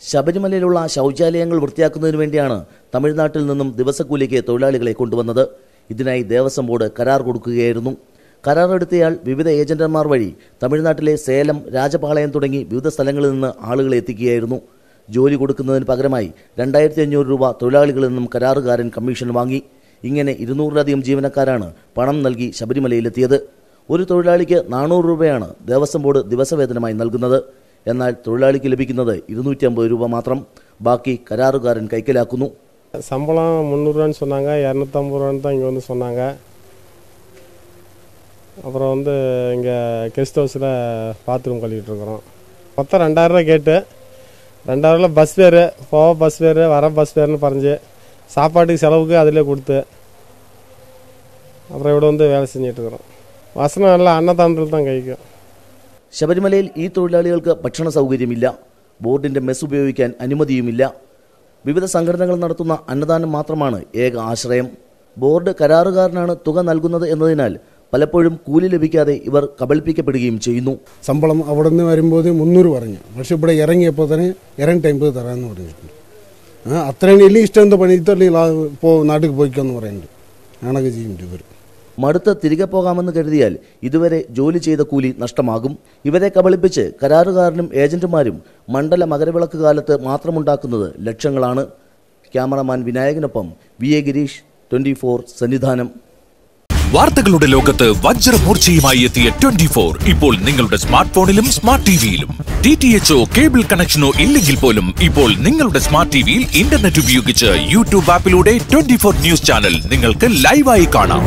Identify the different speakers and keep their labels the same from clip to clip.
Speaker 1: ശബരിമലയിലുള്ള ശൗചാലയങ്ങൾ വൃത്തിയാക്കുന്നതിനു വേണ്ടിയാണ് തമിഴ്നാട്ടിൽ നിന്നും ദിവസക്കൂലിക്ക് തൊഴിലാളികളെ കൊണ്ടുവന്നത്. ഇതിനായി ദേവസ്വം ബോർഡ് കരാർ കൊടുക്കുകയായിരുന്നു. കരാറെടുത്തയാൾ വിവിധ ഏജന്റുമാർ വഴി തമിഴ്നാട്ടിലെ സേലം, രാജപാളയം തുടങ്ങി വിവിധ സ്ഥലങ്ങളിൽ നിന്ന് ആളുകളെ എത്തിക്കുകയായിരുന്നു. ജോലി കൊടുക്കുന്നതിന് പകരമായി 2500 രൂപ തൊഴിലാളികളിൽ നിന്നും കരാറുകാരൻ കമ്മീഷൻ വാങ്ങി. ഇങ്ങനെ 200-ലധികം ജീവനക്കാരാണ് പണം നൽകി ശബരിമലയിലെത്തിയത്. ഒരു തൊഴിലാളിക്ക് 400 രൂപയാണ് ദേവസ്വം ബോർഡ് ദിവസവേതനമായി നൽകുന്നത്. എന്നാൽ തൊഴിലാളിക്ക് ലഭിക്കുന്നത് 250 രൂപ മാത്രം. ബാക്കി കരാറുകാരൻ കൈക്കലാക്കുന്നു.
Speaker 2: சம்பளம் 300 ரூபான்னு சொன்னாங்க, 250 ரூபான்னு தான் இங்கே வந்து சொன்னாங்க. அப்புறம் வந்து இங்கே கெஸ்ட் ஹவுஸில் பாத்ரூம் கழுவிட்டு இருக்கிறோம். மொத்தம் 2000 ரூபா கேட்டு 2000 ரூபா பஸ் ஃபேரு, போக பஸ் ஃபேரு, வர பஸ் ஃபேர்னு பறஞ்சு சாப்பாட்டுக்கு செலவுக்கு அதிலே கொடுத்து அப்புறம் ഇവിടെ வந்து வேலை செஞ்சுட்டு இருக்கிறோம். வசனம் எல்லாம் அன்னதானத்தில் தான் കഴിക്കും.
Speaker 1: ശബരിമലയിൽ ഈ തൊഴിലാളികൾക്ക് ഭക്ഷണ സൗകര്യമില്ല. ബോർഡിന്റെ മെസ് ഉപയോഗിക്കാൻ അനുമതിയുമില്ല. വിവിധ സംഘടനകൾ നടത്തുന്ന അന്നദാനം മാത്രമാണ് ഏക ആശ്രയം. ബോർഡ് കരാറുകാരനാണ് തുക നൽകുന്നത് എന്നതിനാൽ പലപ്പോഴും കൂലി ലഭിക്കാതെ ഇവർ കബളിപ്പിക്കപ്പെടുകയും ചെയ്യുന്നു.
Speaker 3: ശമ്പളം അവിടെ നിന്ന് വരുമ്പോൾ 300 പറഞ്ഞു, പക്ഷെ ഇവിടെ ഇറങ്ങിയപ്പോൾ തന്നെ 250 തരാമെന്ന് പറഞ്ഞിട്ടുണ്ട്. അത്രയും വലിയ ഇഷ്ടം എന്താ പണിത്തള്ളി നാട്ടിൽ പോയിക്കാന്ന് പറയുന്നുണ്ട്. ആണൊക്കെ ചെയ്യുന്നുണ്ട് ഇവർ.
Speaker 1: മടുത്ത് തിരികെ പോകാമെന്ന് കരുതിയാൽ ഇതുവരെ ജോലി ചെയ്ത കൂലി നഷ്ടമാകും. ഇവരെ കബളിപ്പിച്ച് കരാറുകാരനും ഏജന്റുമാരും മണ്ഡല മകരവിളക്ക് കാലത്ത് മാത്രമുണ്ടാക്കുന്നത് ലക്ഷങ്ങളാണ്. ക്യാമറമാൻ വിനായകനൊപ്പം VA ഗിരീഷ്, 24 സന്നിധാനം.
Speaker 4: വാർത്തകളുടെ ലോകത്ത് വജ്രമൂർച്ചയുമായി എത്തിയ 24 ഇപ്പോൾ നിങ്ങളുടെ സ്മാർട്ട് ഫോണിലും സ്മാർട്ട് ടിവിയിലും. DTHO കേബിൾ കണക്ഷനോ ഇല്ലെങ്കിൽ പോലും ഇപ്പോൾ നിങ്ങളുടെ സ്മാർട്ട് ടിവിയിൽ ഇന്റർനെറ്റ് ഉപയോഗിച്ച് യൂട്യൂബ് ആപ്പിലൂടെ 24 ന്യൂസ് ചാനൽ നിങ്ങൾക്ക് ലൈവായി കാണാം.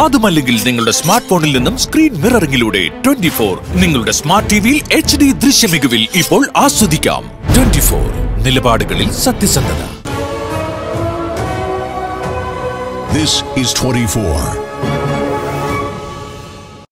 Speaker 4: അതുമല്ലെങ്കിൽ നിങ്ങളുടെ സ്മാർട്ട് ഫോണിൽ നിന്നും സ്ക്രീൻ മിററിംഗിലൂടെ 24 നിങ്ങളുടെ സ്മാർട്ട് ടിവിയിൽ HD ദൃശ്യമികവിൽ ഇപ്പോൾ ആസ്വദിക്കാം. 24 നിലപാടുകളിൽ സത്യസന്ധത.
Speaker 5: This is 24.